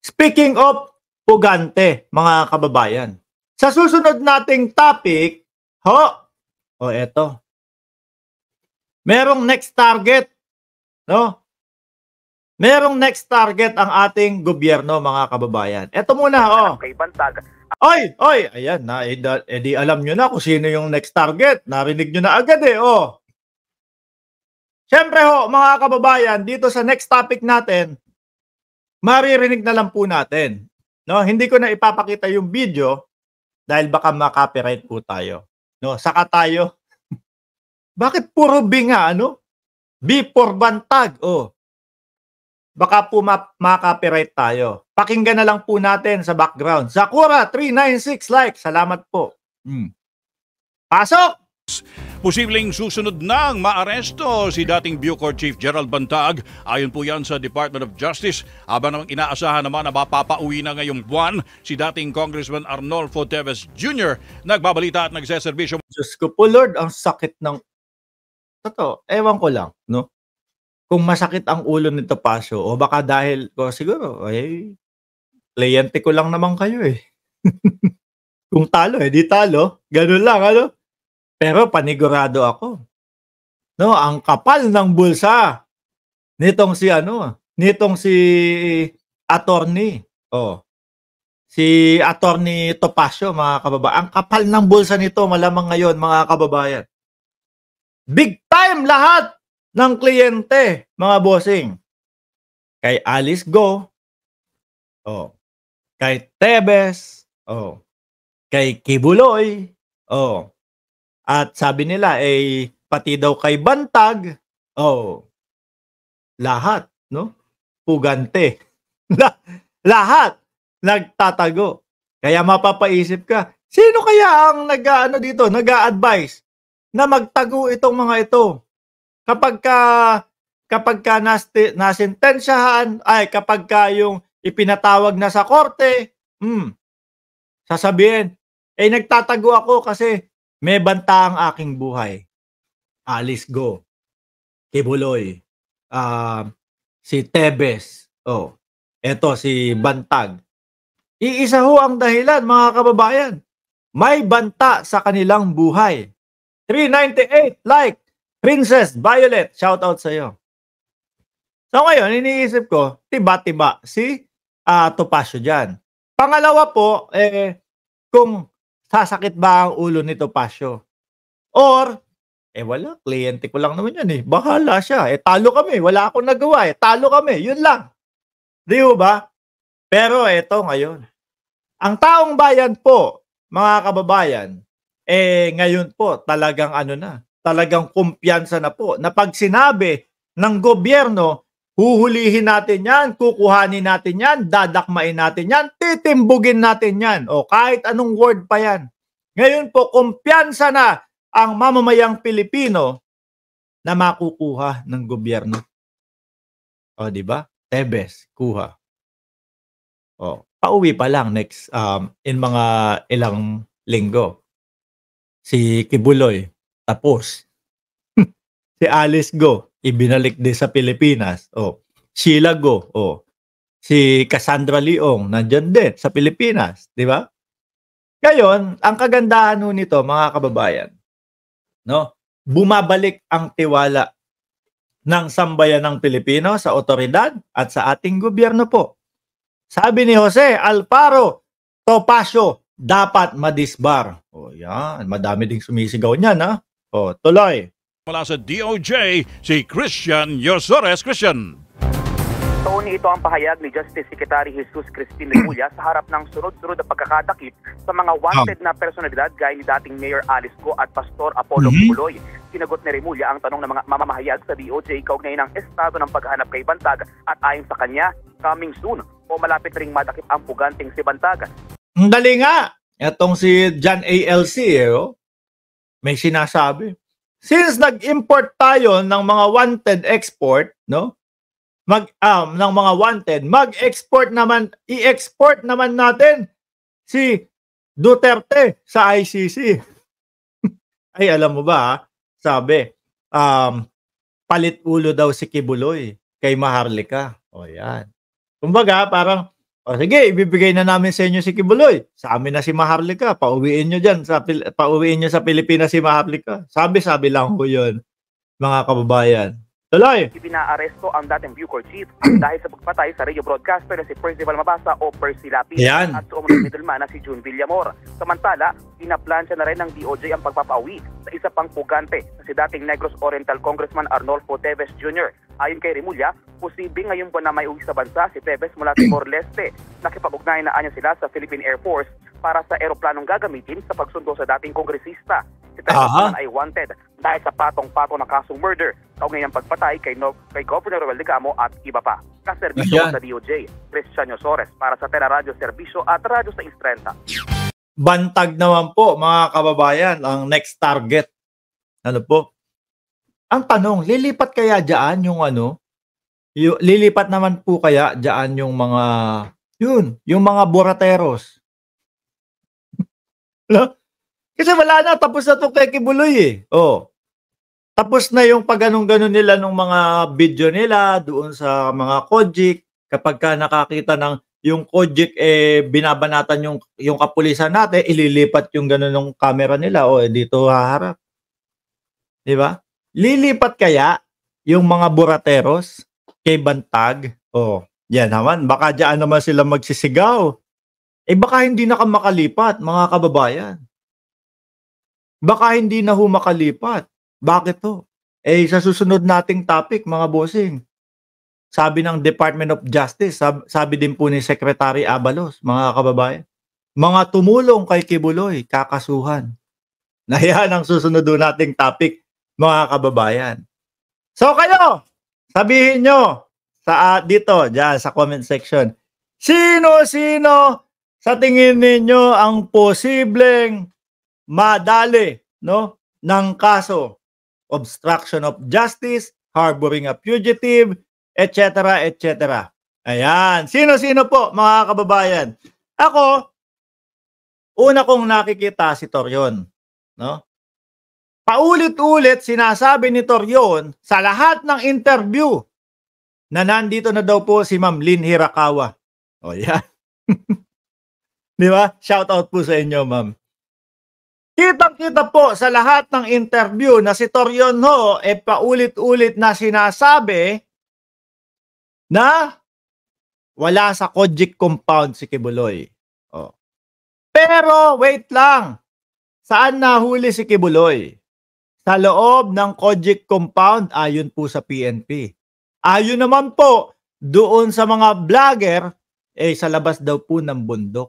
Speaking of pugante, mga kababayan. Sa susunod nating topic, eto. Merong next target, no? Merong next target ang ating gobyerno, mga kababayan. Eto muna, Kay Bantag. Oy, ayan na, edi alam nyo na kung sino yung next target. Narinig nyo na agad Siyempre mga kababayan, dito sa next topic natin, maririnig na lang po natin. No, hindi ko na ipapakita yung video dahil baka ma-copyright po tayo. No, saka tayo. Bakit puro B nga, B for Bantag, Baka po ma-copyright tayo. Pakinggan na lang po natin sa background. Sakura 396 like. Salamat po. Pasok! Posibleng susunod nang maaresto si dating Bucor Chief Gerald Bantag. Ayon po yan sa Department of Justice. Habang namang inaasahan naman na mapapauwi na ngayong buwan si dating Congressman Arnolfo Teves Jr. Nagbabalita at nagseserbisyo. Diyos ko po Lord, ang sakit ng... Totoo, ewan ko lang, no? Kung masakit ang ulo nito Pasio, o baka dahil, siguro, kliyente ko lang naman kayo Kung talo, di talo. Ganun lang, Pero panigurado ako. No, ang kapal ng bulsa nitong si attorney. Si attorney Topacio, mga kababayan. Ang kapal ng bulsa nito malamang ngayon, mga kababayan. Big time lahat ng kliyente, mga bossing. Kay Alice Go, kay Tebes, kay Kibuloy, at sabi nila, pati daw kay Bantag, lahat, no? Pugante. Lahat nagtatago. Kaya mapapaisip ka, sino kaya ang nag-a-advise na magtago itong mga ito? Kapag ka nasentensyahan, kapag ka yung ipinatawag na sa korte, sasabihin, nagtatago ako kasi may banta ang aking buhay. Alice Go, Kibuloy, si Tebes, eto si Bantag. Iisa ang dahilan, mga kababayan. May banta sa kanilang buhay. 398 like. Princess Violet, shout out sa iyo. So ngayon, iniisip ko, tiba-tiba si Topacio dyan. Pangalawa po, kung sasakit ba ang ulo ni Topacio? Or, wala, kliyente ko lang naman yan Bahala siya. Talo kami, wala akong nagawa Talo kami, yun lang. Di ba? Pero eto ngayon. Ang taong bayan po, mga kababayan, ngayon po, talagang talagang kumpiyansa na po na pag sinabi ng gobyerno, huhulihin natin yan, kukuhanin natin yan, dadakmain natin yan, titimbugin natin yan, kahit anong word pa yan. Ngayon po, kumpiyansa na ang mamamayang Pilipino na makukuha ng gobyerno. Di ba? Tebes, kuha. Pauwi pa lang next, in mga ilang linggo. Si Kibuloy, tapos. Si Alice Go, ibinalik din sa Pilipinas. Sheila Go, si Cassandra Leong, nandyan din sa Pilipinas. Di ba? Ngayon, ang kagandahan nito, mga kababayan, bumabalik ang tiwala ng sambayan ng Pilipino sa otoridad at sa ating gobyerno po. Sabi ni Jose Alfaro Topacio, dapat madisbar. Yan. Madami ding sumisigaw niyan, tuloy. Mula sa DOJ, si Christian Yosores. Christian. Tony, ito ang pahayag ni Justice Secretary Jesus Crispin Remulla sa harap ng sunod-sunod na pagkakatakip sa mga wanted na personalidad gaya ni dating Mayor Alice Go at Pastor Apollo Kibuloy. Sinagot ni Remulla ang tanong ng mga mamamahayag sa DOJ kaugnay ng estado ng paghahanap kay Bantag at ayon sa kanya, coming soon o malapit ring madakip ang puganting si Bantag. Ang dali nga. Itong si John ALC, may sinasabi. Since nag-import tayo ng mga wanted export, ng mga wanted, i-export naman natin si Duterte sa ICC. Ay, alam mo ba, sabi, palit ulo daw si Kibuloy kay Maharlika. Yan. Kumbaga, parang O sige, ibibigay na namin sa inyo si Kibuloy. Sa amin na si Maharlika. Pauwiin nyo dyan. Pauwiin nyo sa Pilipinas si Maharlika. Sabi-sabi lang ko yun, mga kababayan. Tuloy! Ibinaaresto ang dating Bucor Chief dahil sa pagpatay sa radio broadcaster na si Percival Mabasa o Percy Lapid Yan. at sa umunang middleman na si June Villamor. Samantala, pinaplansya na rin ng DOJ ang pagpapauwi sa isa pang pugante na si dating Negros Oriental Congressman Arnolfo Teves Jr. Ayon kay Remulla, posibleng ngayong buwan na may uwi sa bansa si Teves mula Timor-Leste. Nakipag-ugnayan na anya sila sa Philippine Air Force para sa eroplanong gagamitin sa pagsundo sa dating kongresista. Si Teves naman ay wanted dahil sa patong-patong na kasong murder, kaugnay ng pagpatay kay Governor Roel Licamo at iba pa. Kaserbisyo sa DOJ, Cristiano Sores para sa Tera Radio Serbisyo at Radyo 630. Bantag naman po, mga kababayan, ang next target. Ano po? Ang tanong, lilipat kaya dyan yung ano? Lilipat naman po kaya dyan yung mga, yung mga burateros. Kasi wala na, tapos na itong kay Kibuloy eh. Oh. Tapos na yung pag-ganong-ganon nila ng mga video nila doon sa mga Kojik. Kapag ka nakakita ng yung Kojik binabanatan yung kapulisan natin, ililipat yung ganon ng camera nila. O, dito haharap. Di ba? Lilipat kaya yung mga burateros kay Bantag? O, yan naman. Baka dyan naman sila magsisigaw. Baka hindi na makalipat, mga kababayan. Baka hindi na makalipat. Bakit to? Sa susunod nating topic, mga bossing, sabi ng Department of Justice, sabi din po ni Secretary Abalos, mga kababayan, mga tumulong kay Kibuloy, kakasuhan. Na yan ang susunod nating topic, mga kababayan. So kayo, sabihin nyo dito, dyan sa comment section, sino-sino sa tingin ninyo ang posibleng madali, no, ng kaso obstruction of justice, harboring a fugitive, etc., etc. Ayan. Sino-sino po, mga kababayan? Ako, una kong nakikita si Torion. No? Paulit-ulit sinasabi ni Torion sa lahat ng interview na nandito na daw po si Ma'am Lynn Hirakawa. O yan. Di ba? Shout out po sa inyo, ma'am. Kitang-kita po sa lahat ng interview na si Torion ho paulit-ulit na sinasabi na wala sa Kojik compound si Kibuloy. Oh. Pero wait lang. Saan nahuli si Kibuloy? Sa loob ng Kojik compound ayon po sa PNP. Ayon naman po doon sa mga vlogger sa labas daw po ng bundok.